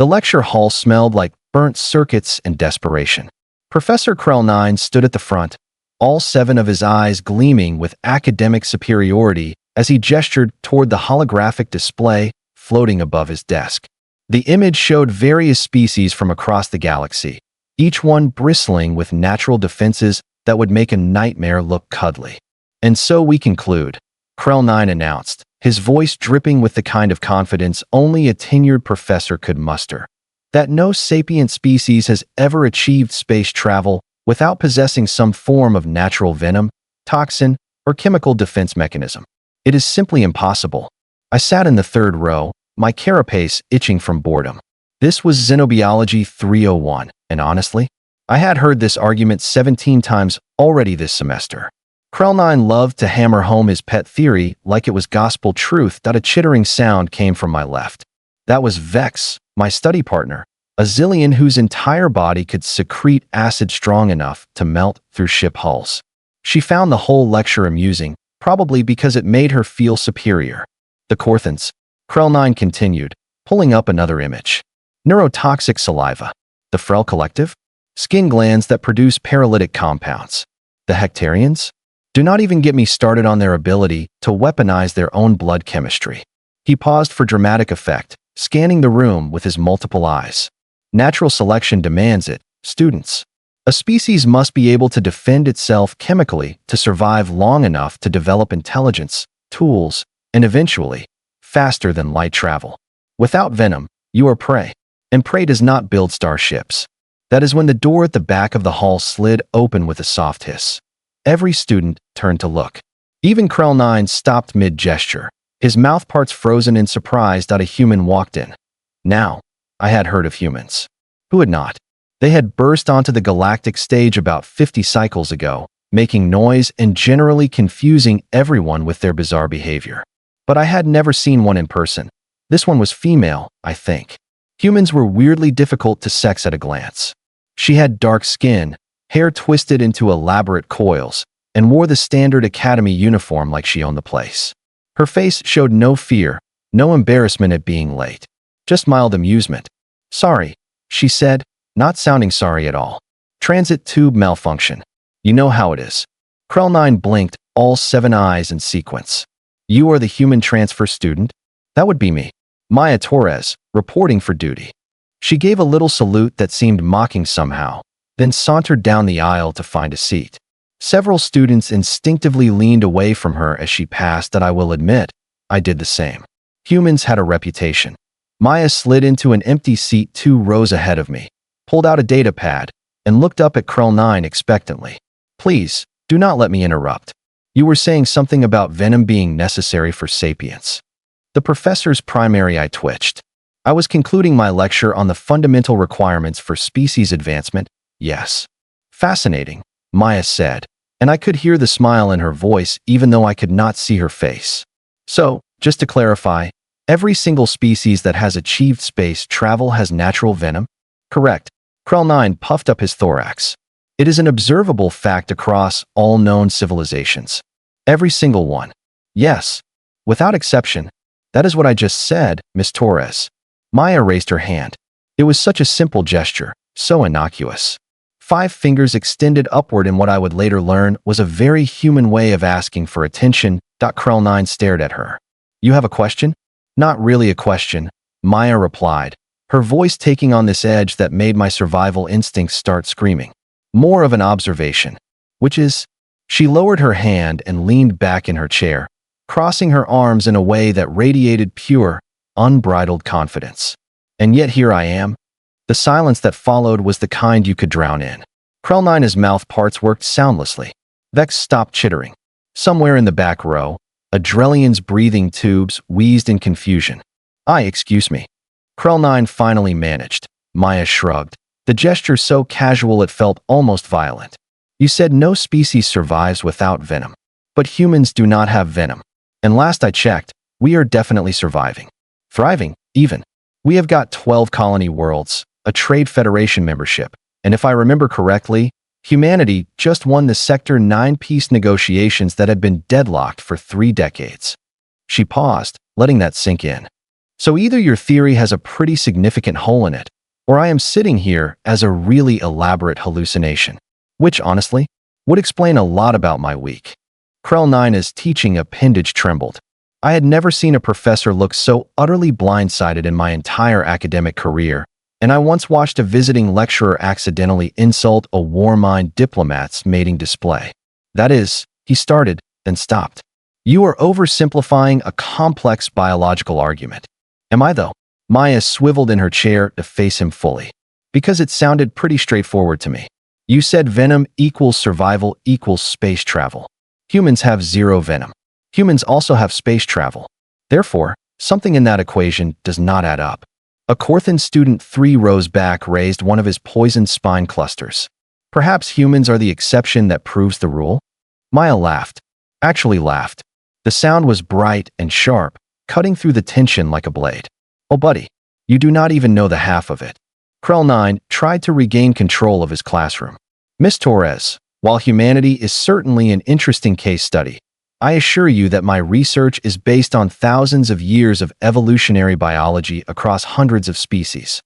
The lecture hall smelled like burnt circuits and desperation. Professor Krell'ix stood at the front, all 7 of his eyes gleaming with academic superiority as he gestured toward the holographic display floating above his desk. The image showed various species from across the galaxy, each one bristling with natural defenses that would make a nightmare look cuddly. "And so we conclude," Krell'ix announced, his voice dripping with the kind of confidence only a tenured professor could muster, "that no sapient species has ever achieved space travel without possessing some form of natural venom, toxin, or chemical defense mechanism. It is simply impossible." I sat in the 3rd row, my carapace itching from boredom. This was Xenobiology 301, and honestly, I had heard this argument 17 times already this semester. Krell'ix loved to hammer home his pet theory like it was gospel truth that a chittering sound came from my left. That was Vex, my study partner, a zillion whose entire body could secrete acid strong enough to melt through ship hulls. She found the whole lecture amusing, probably because it made her feel superior. "The Corthans," Krell'ix continued, pulling up another image. "Neurotoxic saliva. The Frel Collective? Skin glands that produce paralytic compounds. The Hectarians? Do not even get me started on their ability to weaponize their own blood chemistry." He paused for dramatic effect, scanning the room with his multiple eyes. "Natural selection demands it, students. A species must be able to defend itself chemically to survive long enough to develop intelligence, tools, and eventually, faster than light travel. Without venom, you are prey, and prey does not build starships." That is when the door at the back of the hall slid open with a soft hiss. Every student turned to look. Even Krell'ix stopped mid-gesture, his mouthparts frozen in surprise that a human walked in. Now, I had heard of humans. Who had not? They had burst onto the galactic stage about 50 cycles ago, making noise and generally confusing everyone with their bizarre behavior. But I had never seen one in person. This one was female, I think. Humans were weirdly difficult to sex at a glance. She had dark skin, hair twisted into elaborate coils, and wore the standard academy uniform like she owned the place. Her face showed no fear, no embarrassment at being late, just mild amusement. "Sorry," she said, not sounding sorry at all. "Transit tube malfunction. You know how it is." Krell'ix blinked, all 7 eyes in sequence. "You are the human transfer student?" "That would be me. Maya Torres, reporting for duty." She gave a little salute that seemed mocking somehow, then sauntered down the aisle to find a seat. Several students instinctively leaned away from her as she passed, and I will admit, I did the same. Humans had a reputation. Maya slid into an empty seat 2 rows ahead of me, pulled out a data pad, and looked up at Krell'ix expectantly. "Please, do not let me interrupt. You were saying something about venom being necessary for sapience." The professor's primary eye twitched. "I was concluding my lecture on the fundamental requirements for species advancement, yes." "Fascinating," Maya said, and I could hear the smile in her voice even though I could not see her face. "So, just to clarify, every single species that has achieved space travel has natural venom?" "Correct." Krell'ix puffed up his thorax. "It is an observable fact across all known civilizations. Every single one." "Yes. Without exception." "That is what I just said, Miss Torres." Maya raised her hand. It was such a simple gesture, so innocuous. 5 fingers extended upward in what I would later learn was a very human way of asking for attention. Krell'ix stared at her. "You have a question?" "Not really a question," Maya replied, her voice taking on this edge that made my survival instincts start screaming. "More of an observation." "Which is?" She lowered her hand and leaned back in her chair, crossing her arms in a way that radiated pure, unbridled confidence. "And yet here I am." The silence that followed was the kind you could drown in. Krell'ix's mouth parts worked soundlessly. Vex stopped chittering. Somewhere in the back row, Adrelian's breathing tubes wheezed in confusion. Excuse me." Krell'ix finally managed. Maya shrugged, the gesture so casual it felt almost violent. "You said no species survives without venom. But humans do not have venom. And last I checked, we are definitely surviving. Thriving, even. We have got 12 colony worlds, a trade federation membership, and if I remember correctly, humanity just won the Sector 9 peace negotiations that had been deadlocked for 3 decades. She paused, letting that sink in. So either your theory has a pretty significant hole in it, or I am sitting here as a really elaborate hallucination, which, honestly, would explain a lot about my week. Krell'ix teaching appendage trembled. I had never seen a professor look so utterly blindsided in my entire academic career, and I once watched a visiting lecturer accidentally insult a war-mind diplomat's mating display. That is, he started, then stopped. You are oversimplifying a complex biological argument. Am I, though? Maya swiveled in her chair to face him fully. Because it sounded pretty straightforward to me. You said venom equals survival equals space travel. Humans have zero venom. Humans also have space travel. Therefore, something in that equation does not add up. A Corthan student 3 rows back raised one of his poisoned spine clusters. Perhaps humans are the exception that proves the rule? Maya laughed. Actually laughed. The sound was bright and sharp, cutting through the tension like a blade. Oh, buddy, you do not even know the half of it. Krell'ix tried to regain control of his classroom. Miss Torres, while humanity is certainly an interesting case study, I assure you that my research is based on thousands of years of evolutionary biology across hundreds of species.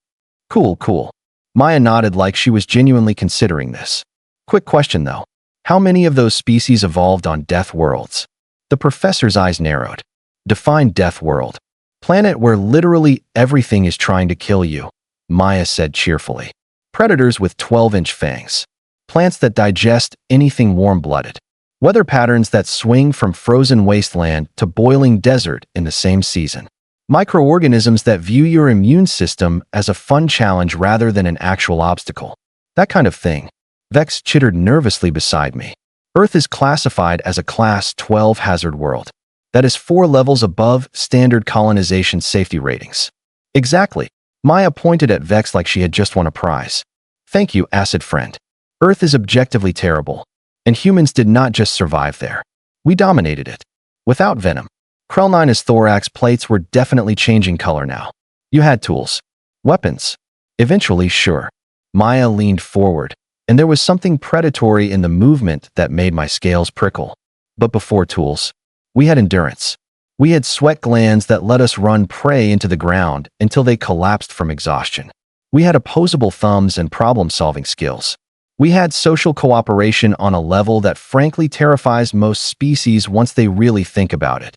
Cool. Maya nodded like she was genuinely considering this. Quick question, though. How many of those species evolved on death worlds? The professor's eyes narrowed. Define death world. Planet where literally everything is trying to kill you, Maya said cheerfully. Predators with 12-inch fangs. Plants that digest anything warm-blooded. Weather patterns that swing from frozen wasteland to boiling desert in the same season. Microorganisms that view your immune system as a fun challenge rather than an actual obstacle. That kind of thing. Vex chittered nervously beside me. Earth is classified as a Class 12 hazard world. That is 4 levels above standard colonization safety ratings. Exactly. Maya pointed at Vex like she had just won a prize. Thank you, acid friend. Earth is objectively terrible. And humans did not just survive there. We dominated it. Without venom. Krell'ix's thorax plates were definitely changing color now. You had tools. Weapons. Eventually, sure. Maya leaned forward, and there was something predatory in the movement that made my scales prickle. But before tools, we had endurance. We had sweat glands that let us run prey into the ground until they collapsed from exhaustion. We had opposable thumbs and problem-solving skills. We had social cooperation on a level that frankly terrifies most species once they really think about it.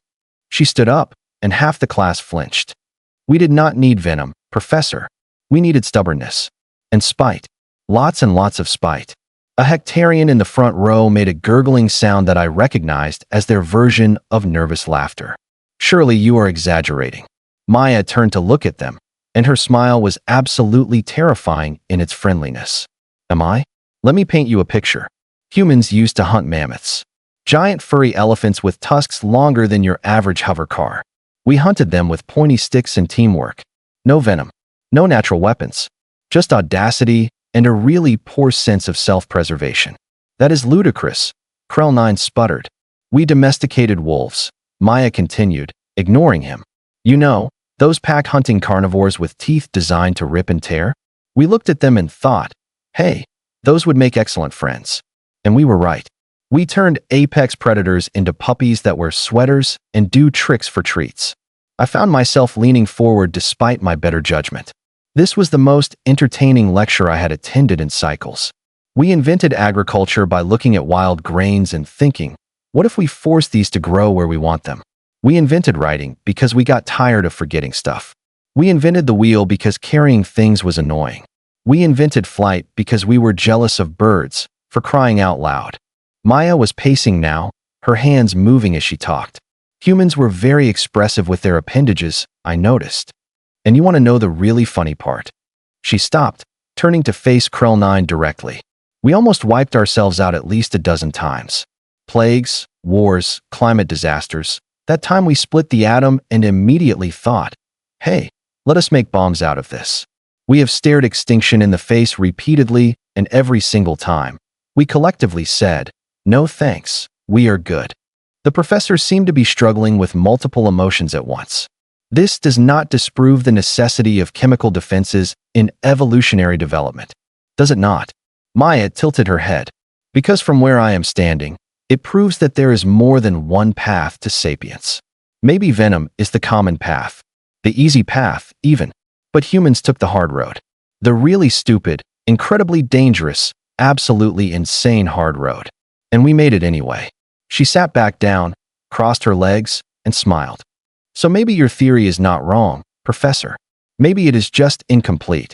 She stood up, and half the class flinched. We did not need venom, Professor. We needed stubbornness. And spite. Lots and lots of spite. A Hectarian in the front row made a gurgling sound that I recognized as their version of nervous laughter. Surely you are exaggerating. Maya turned to look at them, and her smile was absolutely terrifying in its friendliness. Am I? Let me paint you a picture. Humans used to hunt mammoths. Giant furry elephants with tusks longer than your average hover car. We hunted them with pointy sticks and teamwork. No venom. No natural weapons. Just audacity and a really poor sense of self-preservation. That is ludicrous, Krell'ix sputtered. We domesticated wolves, Maya continued, ignoring him. You know, those pack-hunting carnivores with teeth designed to rip and tear? We looked at them and thought, hey, those would make excellent friends. And we were right. We turned apex predators into puppies that wear sweaters and do tricks for treats. I found myself leaning forward despite my better judgment. This was the most entertaining lecture I had attended in cycles. We invented agriculture by looking at wild grains and thinking, what if we force these to grow where we want them? We invented writing because we got tired of forgetting stuff. We invented the wheel because carrying things was annoying. We invented flight because we were jealous of birds, for crying out loud. Maya was pacing now, her hands moving as she talked. Humans were very expressive with their appendages, I noticed. And you want to know the really funny part? She stopped, turning to face Krell'ix directly. We almost wiped ourselves out at least a dozen times. Plagues, wars, climate disasters. That time we split the atom and immediately thought, hey, let us make bombs out of this. We have stared extinction in the face repeatedly, and every single time, we collectively said, no thanks, we are good. The professor seemed to be struggling with multiple emotions at once. This does not disprove the necessity of chemical defenses in evolutionary development, does it not? Maya tilted her head. Because from where I am standing, it proves that there is more than one path to sapience. Maybe venom is the common path. The The easy path, even. But humans took the hard road. The really stupid, incredibly dangerous, absolutely insane hard road. And we made it anyway. She sat back down, crossed her legs, and smiled. So maybe your theory is not wrong, Professor. Maybe it is just incomplete.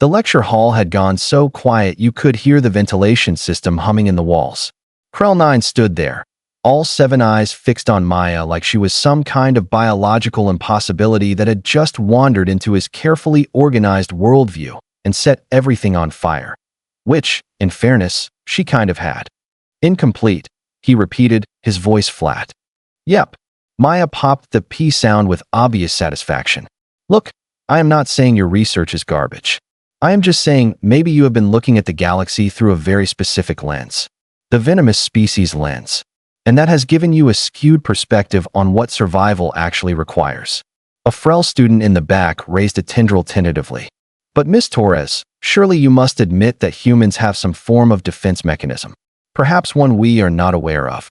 The lecture hall had gone so quiet you could hear the ventilation system humming in the walls. Krell-9 stood there, all 7 eyes fixed on Maya like she was some kind of biological impossibility that had just wandered into his carefully organized worldview and set everything on fire. Which, in fairness, she kind of had. Incomplete, he repeated, his voice flat. Yep. Maya popped the P sound with obvious satisfaction. Look, I am not saying your research is garbage. I am just saying maybe you have been looking at the galaxy through a very specific lens. The venomous species lens. And that has given you a skewed perspective on what survival actually requires. A Frel student in the back raised a tendril tentatively. But Miss Torres, surely you must admit that humans have some form of defense mechanism. Perhaps one we are not aware of.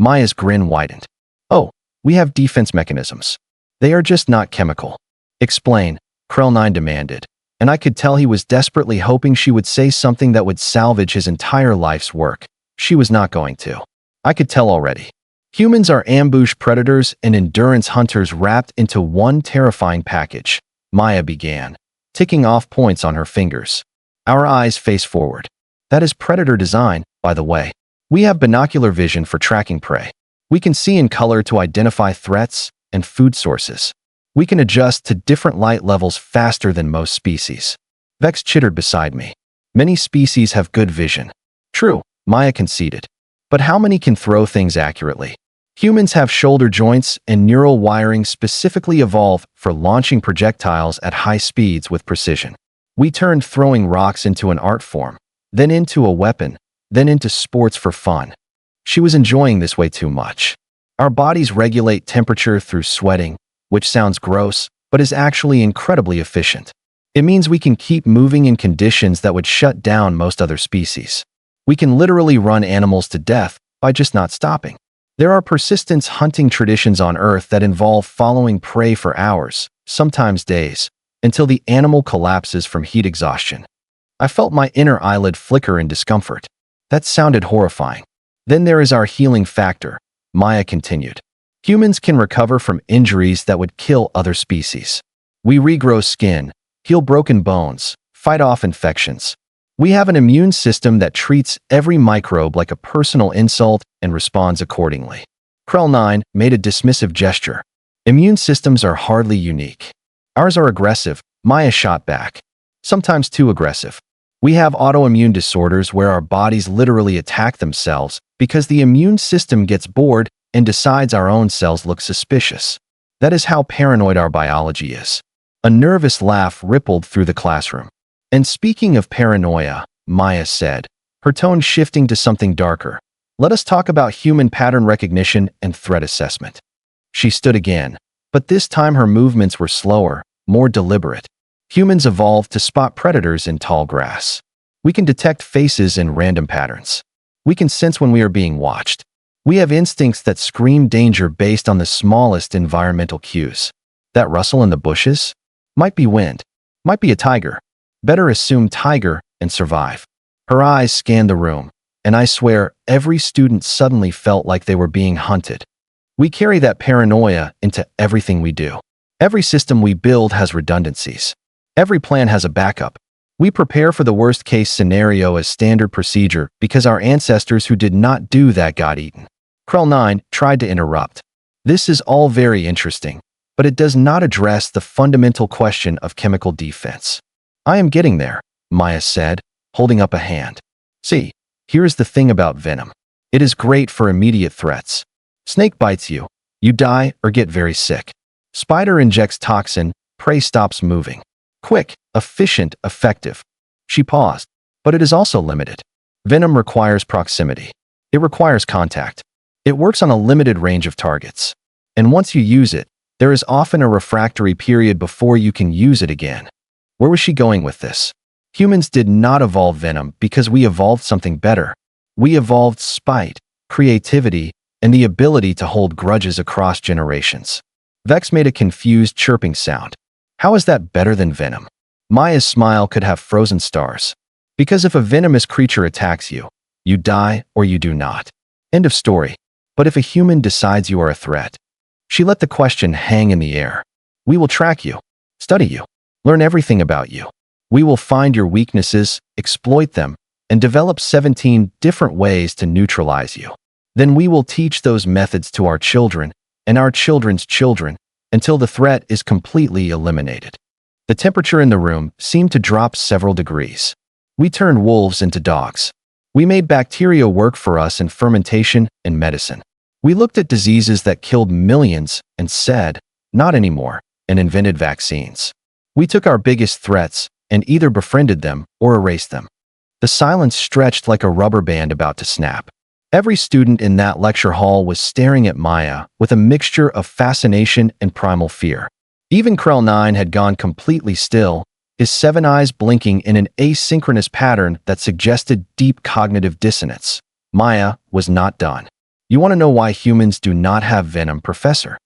Maya's grin widened. Oh, we have defense mechanisms. They are just not chemical. Explain, Krell-9 demanded. And I could tell he was desperately hoping she would say something that would salvage his entire life's work. She was not going to. I could tell already. Humans are ambush predators and endurance hunters wrapped into one terrifying package, Maya began, ticking off points on her fingers. Our eyes face forward. That is predator design, by the way. We have binocular vision for tracking prey. We can see in color to identify threats and food sources. We can adjust to different light levels faster than most species. Vex chittered beside me. Many species have good vision. True, Maya conceded. But how many can throw things accurately? Humans have shoulder joints and neural wiring specifically evolved for launching projectiles at high speeds with precision. We turned throwing rocks into an art form, then into a weapon, then into sports for fun. She was enjoying this way too much. Our bodies regulate temperature through sweating, which sounds gross, but is actually incredibly efficient. It means we can keep moving in conditions that would shut down most other species. We can literally run animals to death by just not stopping. There are persistence hunting traditions on Earth that involve following prey for hours, sometimes days, until the animal collapses from heat exhaustion. I felt my inner eyelid flicker in discomfort. That sounded horrifying. Then there is our healing factor, Maya continued. Humans can recover from injuries that would kill other species. We regrow skin, heal broken bones, fight off infections. We have an immune system that treats every microbe like a personal insult and responds accordingly. Krell-9 made a dismissive gesture. Immune systems are hardly unique. Ours are aggressive, Maya shot back. Sometimes too aggressive. We have autoimmune disorders where our bodies literally attack themselves because the immune system gets bored and decides our own cells look suspicious. That is how paranoid our biology is. A nervous laugh rippled through the classroom. And speaking of paranoia, Maya said, her tone shifting to something darker, let us talk about human pattern recognition and threat assessment. She stood again, but this time her movements were slower, more deliberate. Humans evolved to spot predators in tall grass. We can detect faces in random patterns. We can sense when we are being watched. We have instincts that scream danger based on the smallest environmental cues. That rustle in the bushes? Might be wind. Might be a tiger. Better assume tiger and survive. Her eyes scanned the room, and I swear every student suddenly felt like they were being hunted. We carry that paranoia into everything we do. Every system we build has redundancies. Every plan has a backup. We prepare for the worst-case scenario as standard procedure because our ancestors who did not do that got eaten. Krell-9 tried to interrupt. This is all very interesting, but it does not address the fundamental question of chemical defense. I am getting there, Maya said, holding up a hand. See, here is the thing about venom. It is great for immediate threats. Snake bites you, you die or get very sick. Spider injects toxin, prey stops moving. Quick, efficient, effective. She paused, but it is also limited. Venom requires proximity. It requires contact. It works on a limited range of targets. And once you use it, there is often a refractory period before you can use it again. Where was she going with this? Humans did not evolve venom because we evolved something better. We evolved spite, creativity, and the ability to hold grudges across generations. Vex made a confused chirping sound. How is that better than Venom? Maya's smile could have frozen stars. Because if a venomous creature attacks you, you die or you do not. End of story. But if a human decides you are a threat, she let the question hang in the air. We will track you, study you, learn everything about you. We will find your weaknesses, exploit them, and develop 17 different ways to neutralize you. Then we will teach those methods to our children and our children's children until the threat is completely eliminated. The temperature in the room seemed to drop several degrees. We turned wolves into dogs. We made bacteria work for us in fermentation and medicine. We looked at diseases that killed millions and said, not anymore, and invented vaccines. We took our biggest threats and either befriended them or erased them. The silence stretched like a rubber band about to snap. Every student in that lecture hall was staring at Maya with a mixture of fascination and primal fear. Even Krell'ix had gone completely still, his 7 eyes blinking in an asynchronous pattern that suggested deep cognitive dissonance. Maya was not done. You want to know why humans do not have venom, Professor?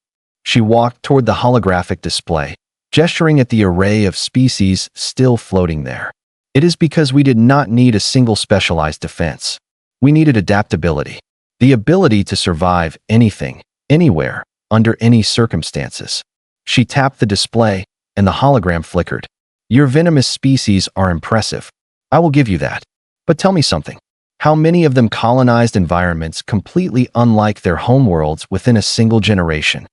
She walked toward the holographic display, gesturing at the array of species still floating there. It is because we did not need a single specialized defense. We needed adaptability, the ability to survive anything, anywhere, under any circumstances. She tapped the display, and the hologram flickered. Your venomous species are impressive. I will give you that. But tell me something. How many of them colonized environments completely unlike their homeworlds within a single generation?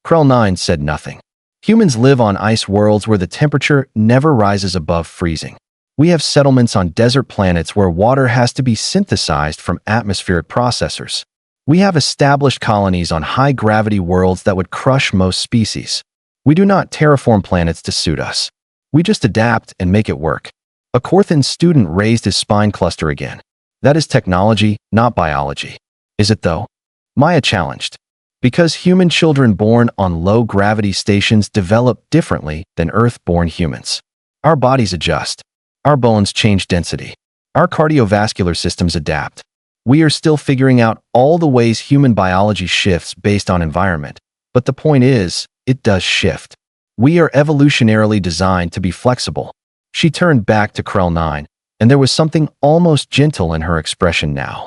Krell'ix said nothing. Humans live on ice worlds where the temperature never rises above freezing. We have settlements on desert planets where water has to be synthesized from atmospheric processors. We have established colonies on high-gravity worlds that would crush most species. We do not terraform planets to suit us. We just adapt and make it work. A Corthan student raised his spine cluster again. That is technology, not biology. Is it though? Maya challenged. Because human children born on low-gravity stations develop differently than Earth-born humans. Our bodies adjust. Our bones change density. Our cardiovascular systems adapt. We are still figuring out all the ways human biology shifts based on environment. But the point is, it does shift. We are evolutionarily designed to be flexible. She turned back to Krell'ix, and there was something almost gentle in her expression now.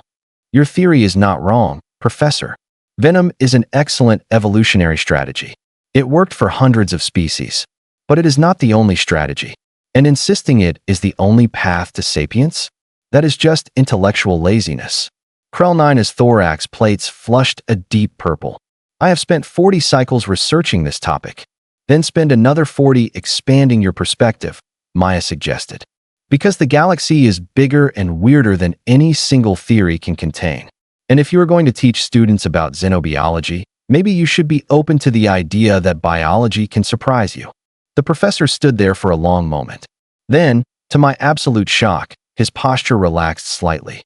Your theory is not wrong, Professor. Venom is an excellent evolutionary strategy. It worked for hundreds of species. But it is not the only strategy. And insisting it is the only path to sapience? That is just intellectual laziness. Krell'ix's thorax plates flushed a deep purple. I have spent 40 cycles researching this topic. Then spend another 40 expanding your perspective, Maya suggested. Because the galaxy is bigger and weirder than any single theory can contain. And if you are going to teach students about xenobiology, maybe you should be open to the idea that biology can surprise you. The professor stood there for a long moment. Then, to my absolute shock, his posture relaxed slightly.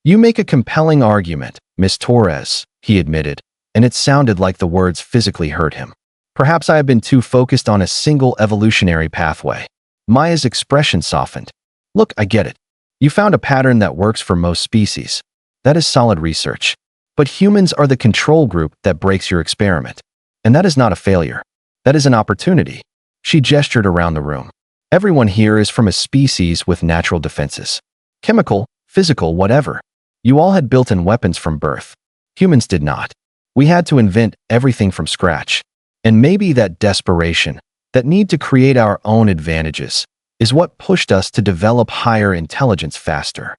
You make a compelling argument, Miss Torres, he admitted, and it sounded like the words physically hurt him. Perhaps I have been too focused on a single evolutionary pathway. Maya's expression softened. Look, I get it. You found a pattern that works for most species. That is solid research. But humans are the control group that breaks your experiment. And that is not a failure. That is an opportunity. She gestured around the room. Everyone here is from a species with natural defenses. Chemical, physical, whatever. You all had built-in weapons from birth. Humans did not. We had to invent everything from scratch. And maybe that desperation, that need to create our own advantages, is what pushed us to develop higher intelligence faster.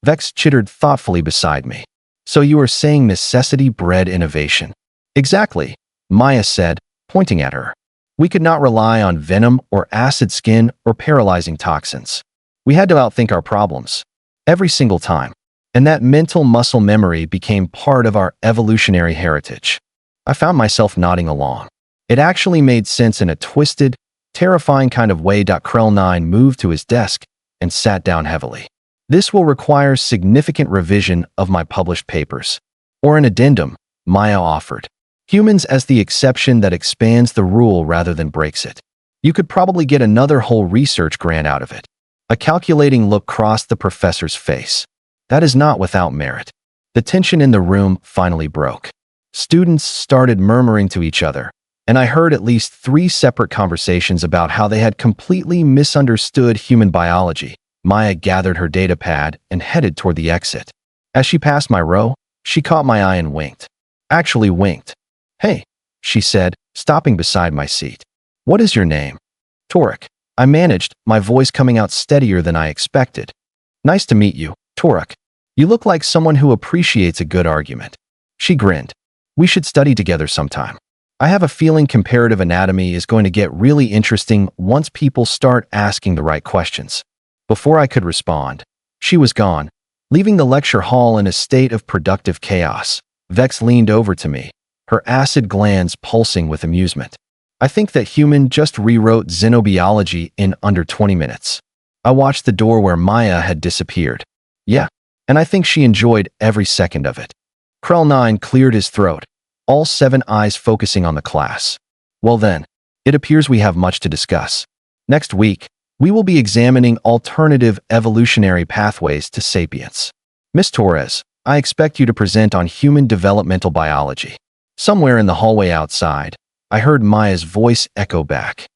Vex chittered thoughtfully beside me. So you are saying necessity bred innovation? Exactly, Maya said, pointing at her. We could not rely on venom or acid skin or paralyzing toxins. We had to outthink our problems. Every single time. And that mental muscle memory became part of our evolutionary heritage. I found myself nodding along. It actually made sense in a twisted, terrifying kind of way. Krell'ix moved to his desk and sat down heavily. This will require significant revision of my published papers. Or an addendum, Maya offered. Humans as the exception that expands the rule rather than breaks it. You could probably get another whole research grant out of it. A calculating look crossed the professor's face. That is not without merit. The tension in the room finally broke. Students started murmuring to each other. and I heard at least 3 separate conversations about how they had completely misunderstood human biology. Maya gathered her data pad and headed toward the exit. As she passed my row, she caught my eye and winked. Actually winked. "Hey," she said, stopping beside my seat. "What is your name?" "Torek." I managed, my voice coming out steadier than I expected. "Nice to meet you, Torek. You look like someone who appreciates a good argument." She grinned. "We should study together sometime. I have a feeling comparative anatomy is going to get really interesting once people start asking the right questions." Before I could respond, she was gone, leaving the lecture hall in a state of productive chaos. Vex leaned over to me, her acid glands pulsing with amusement. "I think that human just rewrote xenobiology in under 20 minutes. I watched the door where Maya had disappeared. Yeah, and I think she enjoyed every second of it." Krell9 cleared his throat, all 7 eyes focusing on the class. "Well then, it appears we have much to discuss. Next week, we will be examining alternative evolutionary pathways to sapience. Miss Torres, I expect you to present on human developmental biology." Somewhere in the hallway outside, I heard Maya's voice echo back.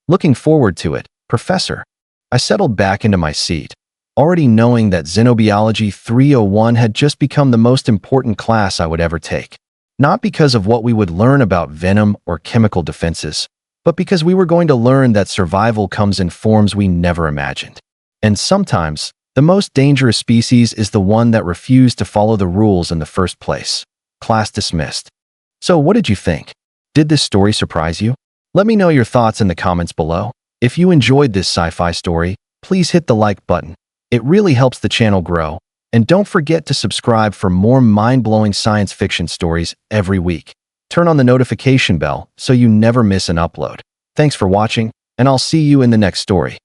"Looking forward to it, Professor." I settled back into my seat, already knowing that Xenobiology 301 had just become the most important class I would ever take. Not because of what we would learn about venom or chemical defenses, but because we were going to learn that survival comes in forms we never imagined. And sometimes, the most dangerous species is the one that refused to follow the rules in the first place. Class dismissed. So what did you think? Did this story surprise you? Let me know your thoughts in the comments below. If you enjoyed this sci-fi story, please hit the like button. It really helps the channel grow. And don't forget to subscribe for more mind-blowing science fiction stories every week. Turn on the notification bell so you never miss an upload. Thanks for watching, and I'll see you in the next story.